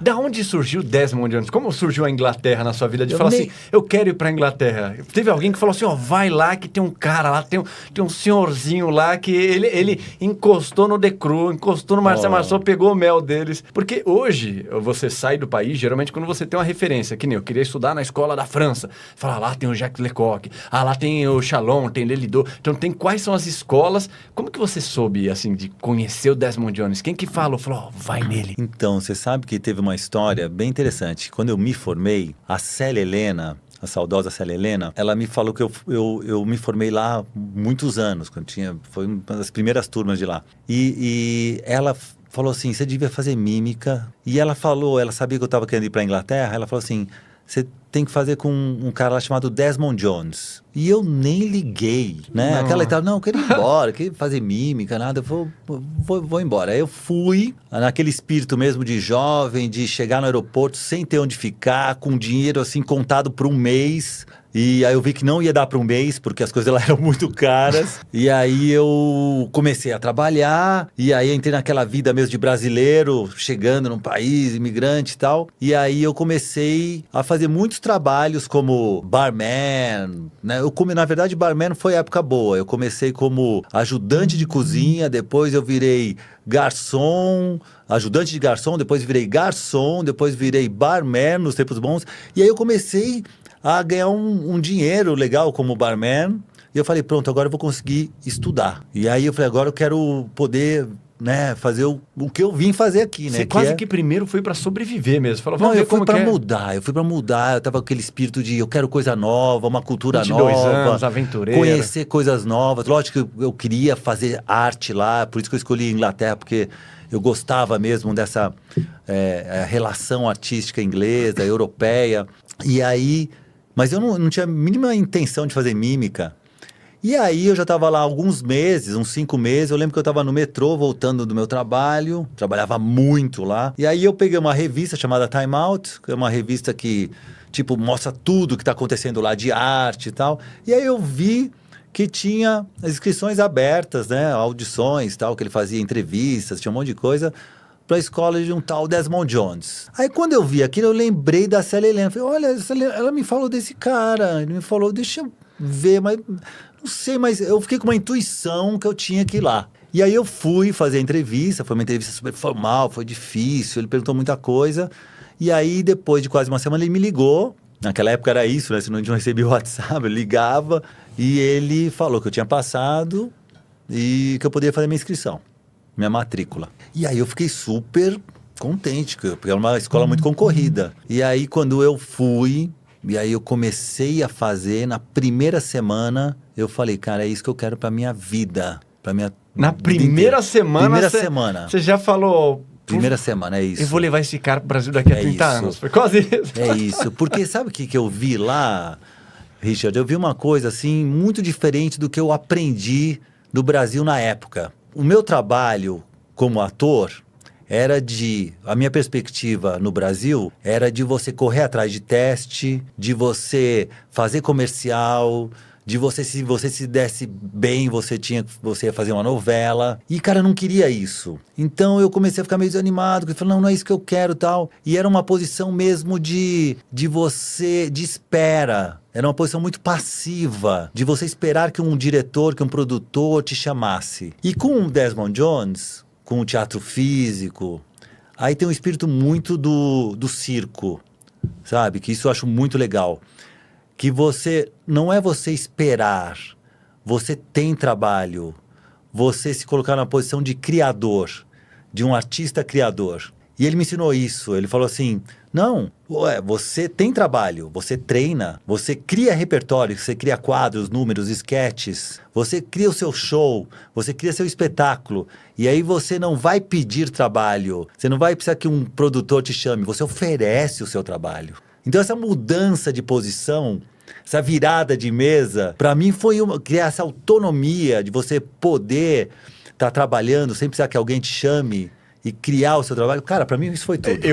Da onde surgiu Desmond Jones? Como surgiu a Inglaterra na sua vida? De falar nem- assim, eu quero ir pra Inglaterra. Teve alguém que falou assim, ó, vai lá que tem um cara lá, tem um senhorzinho lá que ele encostou no Decru, encostou no Marcel Marceau, pegou o mel deles. Porque hoje, você sai do país, geralmente quando você tem uma referência, que nem eu queria estudar na escola da França, fala, lá tem o Jacques Lecoq, lá tem o Chalon, tem Lelidot. Então tem quais são as escolas. Como que você soube, assim, de conhecer o Desmond Jones? Quem que falou, ó, vai nele? Então, você sabe que teve uma história bem interessante. Quando eu me formei, a Célia Helena, a saudosa Célia Helena, ela me falou que eu me formei lá há muitos anos, foi uma das primeiras turmas de lá. E ela falou assim, você devia fazer mímica. E ela sabia que eu estava querendo ir para a Inglaterra, ela falou assim, você tem que fazer com um cara lá chamado Desmond Jones. E eu nem liguei, né? Aquela etapa, não, eu quero ir embora, quero fazer mímica, nada, eu vou embora. Aí eu fui, naquele espírito mesmo de jovem, de chegar no aeroporto sem ter onde ficar, com dinheiro assim contado por um mês. E aí eu vi que não ia dar para um mês, porque as coisas lá eram muito caras. E aí eu comecei a trabalhar, e aí entrei naquela vida mesmo de brasileiro, chegando num país, imigrante e tal. E aí eu comecei a fazer muitos trabalhos como barman, né? Na verdade, barman foi época boa. Eu comecei como ajudante de cozinha, depois eu virei garçom, ajudante de garçom, depois virei garçom, depois virei barman nos tempos bons. E aí eu comecei a ganhar um dinheiro legal como barman. E eu falei, pronto, agora eu vou conseguir estudar. E aí eu falei, agora eu quero poder, né, fazer o que eu vim fazer aqui, né? Você quase que primeiro foi pra sobreviver mesmo. Falou, Não, vamos ver eu fui como pra que é. mudar, eu tava com aquele espírito de eu quero coisa nova, uma cultura 22 nova. anos, aventureiro. Conhecer coisas novas. Lógico que eu queria fazer arte lá, por isso que eu escolhi Inglaterra, porque eu gostava mesmo dessa relação artística inglesa, europeia. E aí... Mas eu não tinha a mínima intenção de fazer mímica. E aí eu já estava lá alguns meses, uns 5 meses. Eu lembro que eu estava no metrô, voltando do meu trabalho. Trabalhava muito lá. E aí eu peguei uma revista chamada Time Out, que é uma revista que, tipo, mostra tudo que está acontecendo lá de arte e tal. E aí eu vi que tinha as inscrições abertas, né? Audições e tal, que ele fazia entrevistas, tinha um monte de coisa, para a escola de um tal Desmond Jones. Aí quando eu vi aquilo, eu lembrei da Célia Helena. Falei, olha, ela me falou desse cara. Ele me falou, deixa eu ver, mas... Não sei, mas eu fiquei com uma intuição que eu tinha que ir lá. E aí eu fui fazer a entrevista, foi uma entrevista super formal, foi difícil, ele perguntou muita coisa. E aí, depois de quase uma semana, ele me ligou. Naquela época era isso, né? Se não recebia o WhatsApp, eu ligava. E ele falou que eu tinha passado e que eu poderia fazer minha inscrição, minha matrícula. E aí eu fiquei super contente, porque era uma escola muito concorrida. E aí quando eu fui, e aí eu comecei a fazer, na primeira semana, eu falei, cara, é isso que eu quero pra minha vida. Pra minha Na primeira semana, primeira semana. Você já falou... Primeira semana, é isso. Eu vou levar esse cara pro Brasil daqui a 30 anos. Foi quase isso. É isso. Porque sabe o que eu vi lá, Richard? Eu vi uma coisa, assim, muito diferente do que eu aprendi no Brasil na época. O meu trabalho como ator a minha perspectiva no Brasil era de você correr atrás de teste, de você fazer comercial, de se você se desse bem, você ia fazer uma novela. E, cara, eu não queria isso. Então eu comecei a ficar meio desanimado, porque eu falei, não é isso que eu quero, tal. E era uma posição mesmo de espera. Era uma posição muito passiva, de você esperar que um diretor, que um produtor te chamasse. E com o Desmond Jones, com o teatro físico, aí tem um espírito muito do circo, sabe? Que isso eu acho muito legal. Que não é você esperar, você tem trabalho, você se colocar na posição de criador, de um artista criador. E ele me ensinou isso, ele falou assim, não, você tem trabalho, você treina, você cria repertório, você cria quadros, números, esquetes, você cria o seu show, você cria seu espetáculo, e aí você não vai pedir trabalho, você não vai precisar que um produtor te chame, você oferece o seu trabalho. Então essa mudança de posição, essa virada de mesa, para mim foi criar essa autonomia de você poder estar trabalhando sem precisar que alguém te chame e criar o seu trabalho. Cara, para mim isso foi tudo.